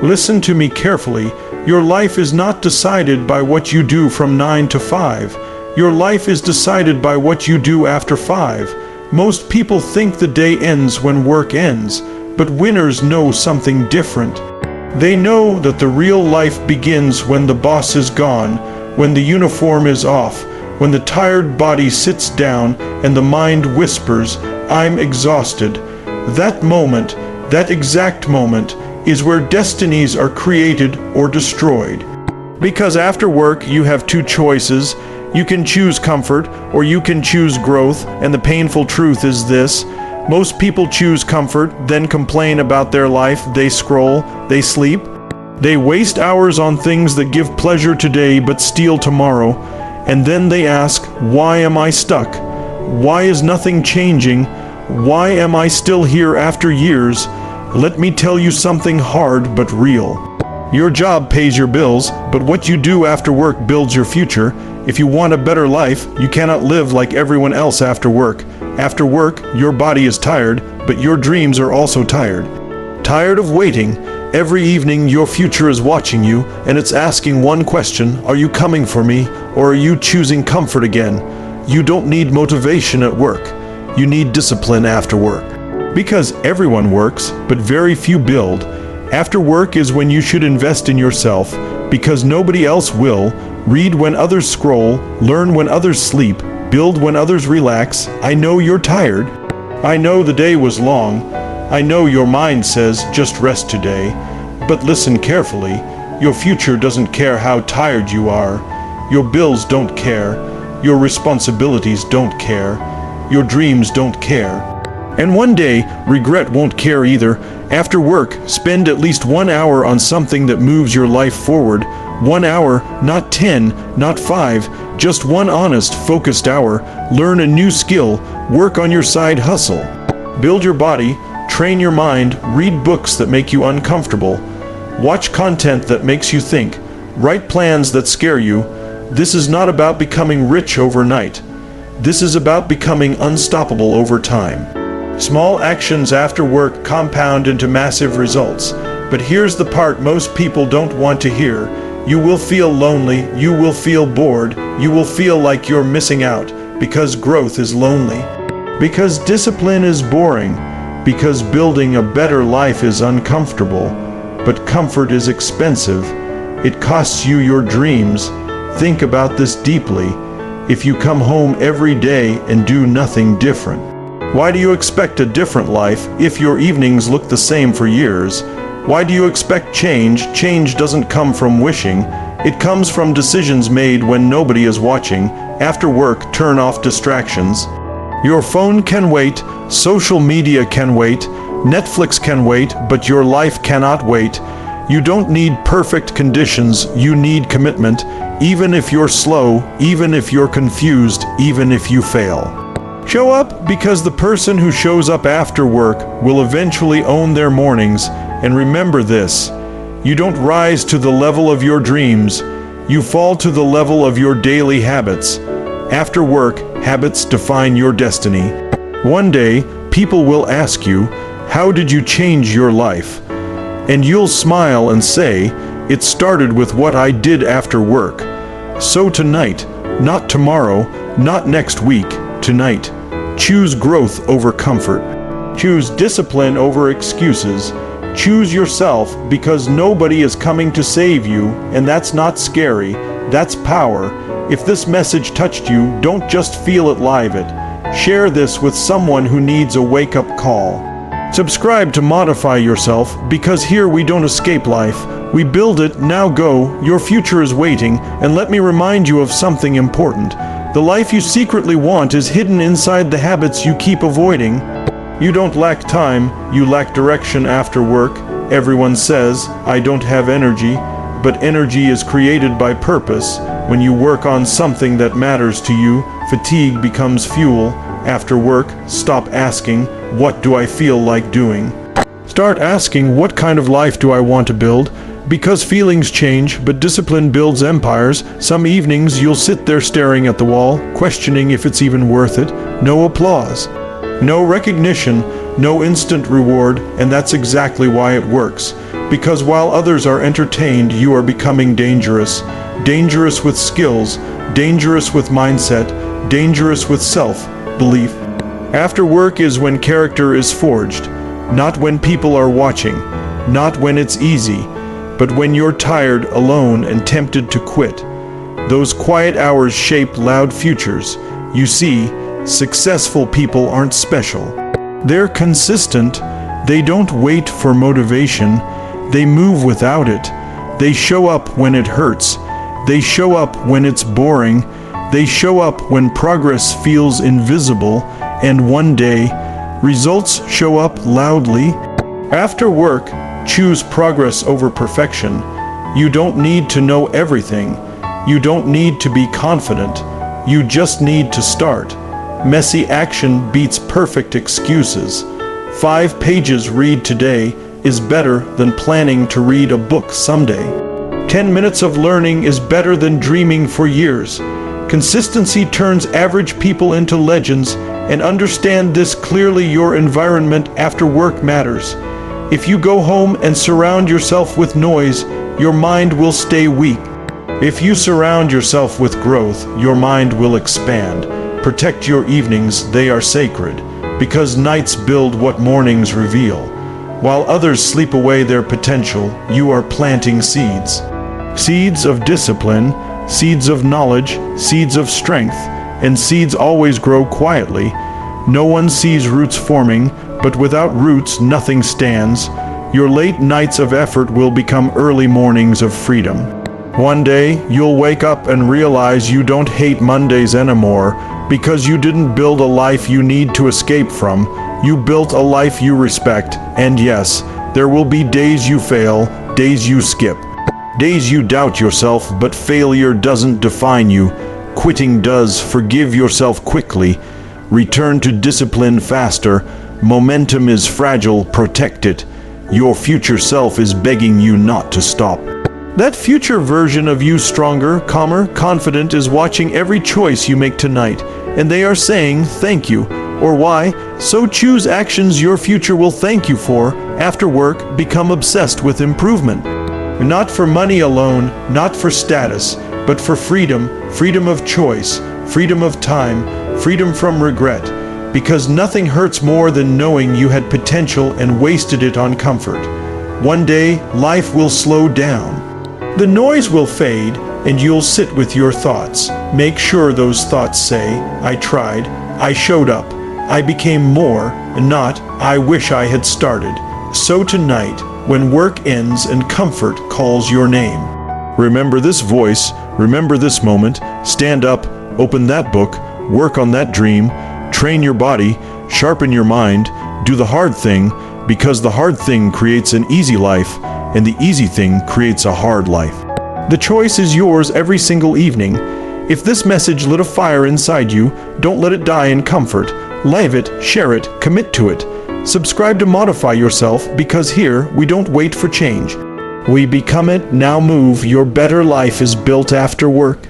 Listen to me carefully. Your life is not decided by what you do from 9 to 5. Your life is decided by what you do after 5. Most people think the day ends when work ends, but winners know something different. They know that the real life begins when the boss is gone, when the uniform is off, when the tired body sits down and the mind whispers, "I'm exhausted." That moment, that exact moment, is where destinies are created or destroyed. Because after work you have two choices. You can choose comfort or you can choose growth, and the painful truth is this: most people choose comfort, then complain about their life. They scroll, they sleep, they waste hours on things that give pleasure today but steal tomorrow, and then they ask, why am I stuck? Why is nothing changing? Why am I still here after years? Let me tell you something hard but real. Your job pays your bills, but what you do after work builds your future. If you want a better life, you cannot live like everyone else after work. After work, your body is tired, but your dreams are also tired. Tired of waiting. Every evening your future is watching you, and it's asking one question: are you coming for me, or are you choosing comfort again? You don't need motivation at work. You need discipline after work. Because everyone works, but very few build. After work is when you should invest in yourself, because nobody else will. Read when others scroll, learn when others sleep, build when others relax. I know you're tired. I know the day was long. I know your mind says, just rest today. But listen carefully. Your future doesn't care how tired you are. Your bills don't care. Your responsibilities don't care. Your dreams don't care. And one day, regret won't care either. After work, spend at least 1 hour on something that moves your life forward. 1 hour, not 10, not 5, just one honest, focused hour. Learn a new skill, work on your side hustle. Build your body, train your mind, read books that make you uncomfortable. Watch content that makes you think. Write plans that scare you. This is not about becoming rich overnight. This is about becoming unstoppable over time. Small actions after work compound into massive results. But here's the part most people don't want to hear. You will feel lonely, you will feel bored, you will feel like you're missing out, because growth is lonely. Because discipline is boring. Because building a better life is uncomfortable. But comfort is expensive. It costs you your dreams. Think about this deeply. If you come home every day and do nothing different, why do you expect a different life if your evenings look the same for years? Why do you expect change? Change doesn't come from wishing. It comes from decisions made when nobody is watching. After work, turn off distractions. Your phone can wait, social media can wait, Netflix can wait, but your life cannot wait. You don't need perfect conditions, you need commitment, even if you're slow, even if you're confused, even if you fail. Show up, because the person who shows up after work will eventually own their mornings. And remember this: you don't rise to the level of your dreams, you fall to the level of your daily habits. After work, habits define your destiny. One day, people will ask you, how did you change your life? And you'll smile and say, it started with what I did after work. So tonight, not tomorrow, not next week, tonight, choose growth over comfort. Choose discipline over excuses. Choose yourself, because nobody is coming to save you, and that's not scary, that's power. If this message touched you, don't just feel it, live it. Share this with someone who needs a wake-up call. Subscribe to Modify Yourself, because here we don't escape life. We build it. Now go. Your future is waiting, and let me remind you of something important. The life you secretly want is hidden inside the habits you keep avoiding. You don't lack time, you lack direction after work. Everyone says, I don't have energy, but energy is created by purpose. When you work on something that matters to you, fatigue becomes fuel. After work, stop asking, what do I feel like doing? Start asking, what kind of life do I want to build? Because feelings change, but discipline builds empires. Some evenings you'll sit there staring at the wall, questioning if it's even worth it. No applause, no recognition, no instant reward, and that's exactly why it works. Because while others are entertained, you are becoming dangerous. Dangerous with skills, dangerous with mindset, dangerous with self-belief. After work is when character is forged, not when people are watching, not when it's easy, but when you're tired, alone, and tempted to quit. Those quiet hours shape loud futures. You see, successful people aren't special. They're consistent. They don't wait for motivation. They move without it. They show up when it hurts. They show up when it's boring. They show up when progress feels invisible. And one day, results show up loudly. After work, choose progress over perfection. You don't need to know everything. You don't need to be confident. You just need to start. Messy action beats perfect excuses. 5 pages read today is better than planning to read a book someday. 10 minutes of learning is better than dreaming for years. Consistency turns average people into legends, and understand this clearly: your environment after work matters. If you go home and surround yourself with noise, your mind will stay weak. If you surround yourself with growth, your mind will expand. Protect your evenings, they are sacred, because nights build what mornings reveal. While others sleep away their potential, you are planting seeds. Seeds of discipline, seeds of knowledge, seeds of strength, and seeds always grow quietly. No one sees roots forming, but without roots nothing stands. Your late nights of effort will become early mornings of freedom. One day, you'll wake up and realize you don't hate Mondays anymore, because you didn't build a life you need to escape from. You built a life you respect, and yes, there will be days you fail, days you skip, days you doubt yourself, but failure doesn't define you. Quitting does. Forgive yourself quickly. Return to discipline faster. Momentum is fragile, protect it. Your future self is begging you not to stop. That future version of you, stronger, calmer, confident, is watching every choice you make tonight, and they are saying thank you. Or why? So choose actions your future will thank you for. After work, become obsessed with improvement. Not for money alone, not for status, but for freedom, freedom of choice, freedom of time, freedom from regret. Because nothing hurts more than knowing you had potential and wasted it on comfort. One day, life will slow down. The noise will fade, and you'll sit with your thoughts. Make sure those thoughts say, I tried, I showed up, I became more, and not, I wish I had started. So tonight, when work ends and comfort calls your name, remember this voice, remember this moment, stand up, open that book, work on that dream, train your body, sharpen your mind, do the hard thing, because the hard thing creates an easy life, and the easy thing creates a hard life. The choice is yours every single evening. If this message lit a fire inside you, don't let it die in comfort. Live it, share it, commit to it. Subscribe to Modify Yourself, because here we don't wait for change. We become it. Now move. Your better life is built after work.